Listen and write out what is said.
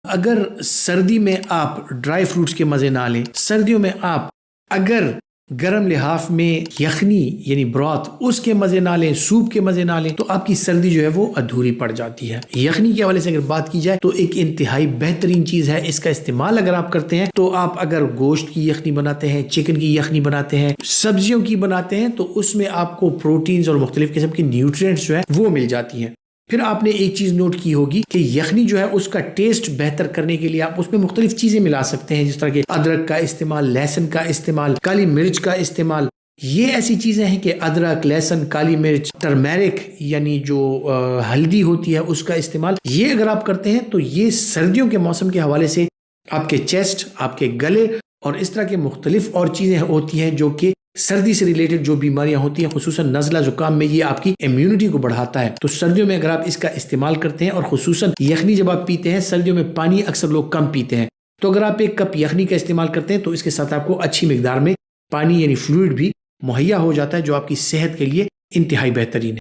اگر سردی میں آپ ڈرائی فروٹس کے مزے نہ لیں، سردیوں میں آپ اگر گرم لحاف میں یخنی یعنی برات اس کے مزے نہ لیں، سوپ کے مزے نہ لیں، تو آپ کی سردی جو ہے وہ ادھوری پڑ جاتی ہے۔ یخنی کے حوالے سے اگر بات کی جائے تو ایک انتہائی بہترین چیز ہے، اس کا استعمال اگر آپ کرتے ہیں تو آپ اگر گوشت کی یخنی بناتے ہیں، چکن کی یخنی بناتے ہیں، سبزیوں کی بناتے ہیں، تو اس میں آپ کو پروٹینز اور مختلف قسم کی نیوٹرینٹس جو ہے وہ مل جاتی ہیں۔ پھر آپ نے ایک چیز نوٹ کی ہوگی کہ یخنی جو ہے اس کا ٹیسٹ بہتر کرنے کے لیے آپ اس میں مختلف چیزیں ملا سکتے ہیں، جس طرح کہ ادرک کا استعمال، لہسن کا استعمال، کالی مرچ کا استعمال۔ یہ ایسی چیزیں ہیں کہ ادرک، لہسن، کالی مرچ، ٹرمیرک یعنی جو ہلدی ہوتی ہے اس کا استعمال، یہ اگر آپ کرتے ہیں تو یہ سردیوں کے موسم کے حوالے سے آپ کے چیسٹ، آپ کے گلے اور اس طرح کے مختلف اور چیزیں ہوتی ہیں جو کہ سردی سے ریلیٹڈ جو بیماریاں ہوتی ہیں، خصوصاً نزلہ زکام میں یہ آپ کی امیونٹی کو بڑھاتا ہے۔ تو سردیوں میں اگر آپ اس کا استعمال کرتے ہیں، اور خصوصاً یخنی جب آپ پیتے ہیں، سردیوں میں پانی اکثر لوگ کم پیتے ہیں، تو اگر آپ ایک کپ یخنی کا استعمال کرتے ہیں تو اس کے ساتھ آپ کو اچھی مقدار میں پانی یعنی فلوئڈ بھی مہیا ہو جاتا ہے، جو آپ کی صحت کے لیے انتہائی بہترین ہے۔